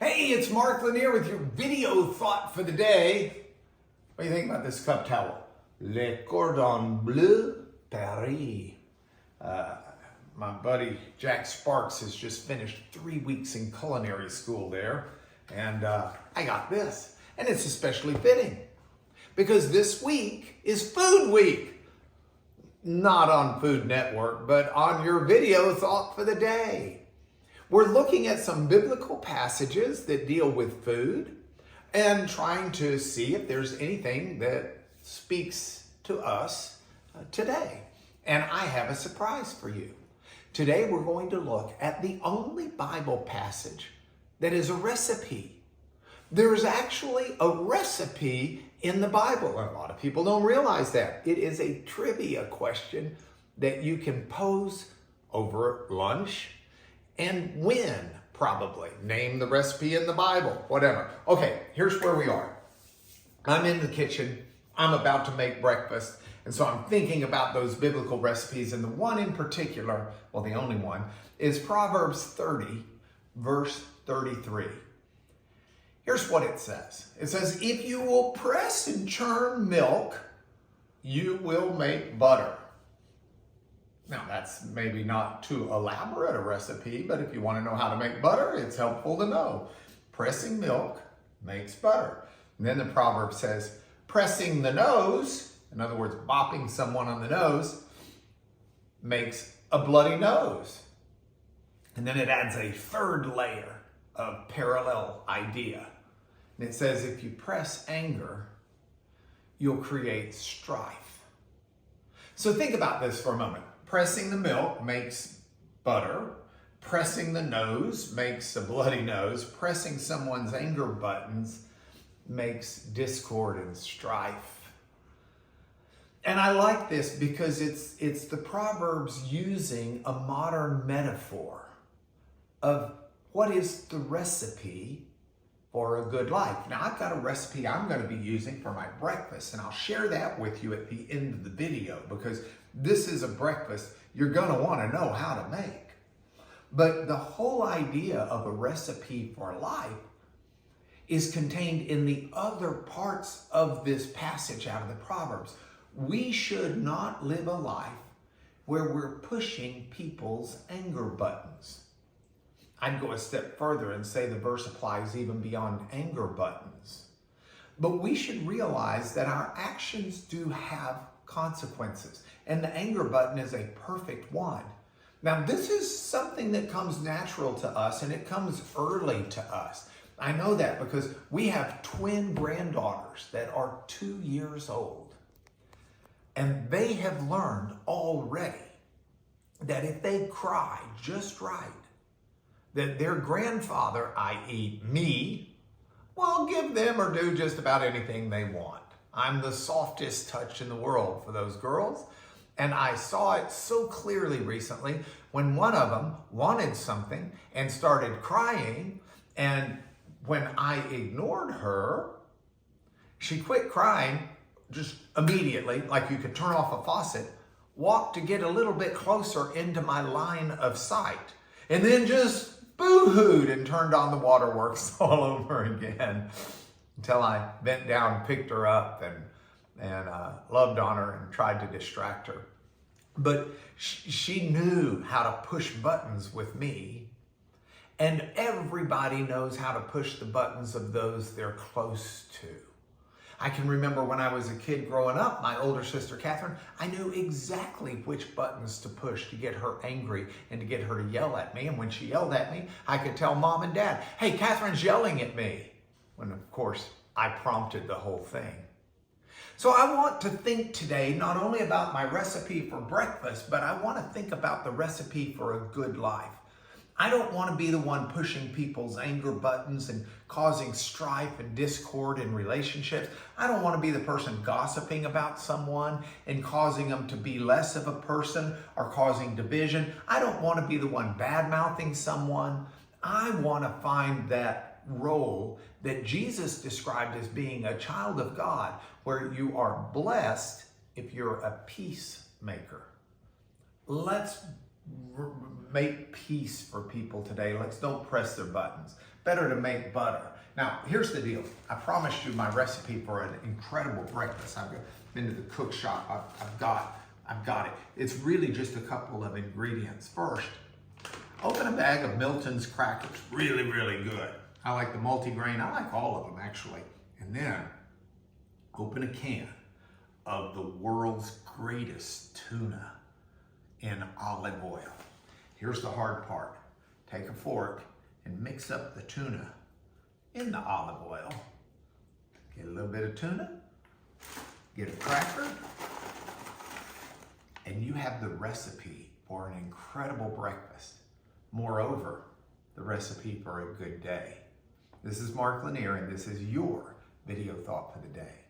Hey, it's Mark Lanier with your video thought for the day. What do you think about this cup towel? Le Cordon Bleu Paris. My buddy Jack Sparks has just finished 3 weeks in culinary school there. And I got this. And it's especially fitting because this week is Food Week. Not on Food Network, but on your video thought for the day. We're looking at some biblical passages that deal with food and trying to see if there's anything that speaks to us today. And I have a surprise for you. Today we're going to look at the only Bible passage that is a recipe. There's actually a recipe in the Bible, and a lot of people don't realize that. It is a trivia question that you can pose over lunch and win, probably. Name the recipe in the Bible, whatever. Okay, here's where we are. I'm in the kitchen. I'm about to make breakfast. And so I'm thinking about those biblical recipes. And the one in particular, well, the only one, is Proverbs 30, verse 33. Here's what it says. It says, if you will press and churn milk, you will make butter. Now, that's maybe not too elaborate a recipe, but if you want to know how to make butter, it's helpful to know. Pressing milk makes butter. And then the proverb says, pressing the nose, in other words, bopping someone on the nose, makes a bloody nose. And then it adds a third layer of parallel idea. And it says, if you press anger, you'll create strife. So think about this for a moment. Pressing the milk makes butter. Pressing the nose makes a bloody nose. Pressing someone's anger buttons makes discord and strife. And I like this because it's the Proverbs using a modern metaphor of what is the recipe for a good life. Now, I've got a recipe I'm going to be using for my breakfast, and I'll share that with you at the end of the video because this is a breakfast you're going to want to know how to make. But the whole idea of a recipe for life is contained in the other parts of this passage out of the Proverbs. We should not live a life where we're pushing people's anger buttons. I'd go a step further and say the verse applies even beyond anger buttons. But we should realize that our actions do have consequences, and the anger button is a perfect one. Now, this is something that comes natural to us, and it comes early to us. I know that because we have twin granddaughters that are 2 years old, and they have learned already that if they cry just right, that their grandfather, i.e. me, will give them or do just about anything they want. I'm the softest touch in the world for those girls. And I saw it so clearly recently when one of them wanted something and started crying. And when I ignored her, she quit crying just immediately, like you could turn off a faucet, walked to get a little bit closer into my line of sight, and then just boo-hooed and turned on the waterworks all over again until I bent down, picked her up, and loved on her and tried to distract her. But she knew how to push buttons with me, and everybody knows how to push the buttons of those they're close to. I can remember when I was a kid growing up, my older sister, Catherine, I knew exactly which buttons to push to get her angry and to get her to yell at me. And when she yelled at me, I could tell Mom and Dad, hey, Catherine's yelling at me. When, of course, I prompted the whole thing. So I want to think today not only about my recipe for breakfast, but I want to think about the recipe for a good life. I don't want to be the one pushing people's anger buttons and causing strife and discord in relationships. I don't want to be the person gossiping about someone and causing them to be less of a person or causing division. I don't want to be the one bad-mouthing someone. I want to find that role that Jesus described as being a child of God, where you are blessed if you're a peacemaker. Let's make peace for people today. Let's don't press their buttons. Better to make butter. Now, here's the deal. I promised you my recipe for an incredible breakfast. I've been to the cook shop. I've got it. It's really just a couple of ingredients. First, open a bag of Milton's crackers. Really, really good. I like the multigrain. I like all of them, actually. And then open a can of the world's greatest tuna in olive oil. Here's the hard part. Take a fork and mix up the tuna in the olive oil. Get a little bit of tuna, get a cracker, and you have the recipe for an incredible breakfast. Moreover, the recipe for a good day. This is Mark Lanier, and this is your video thought for the day.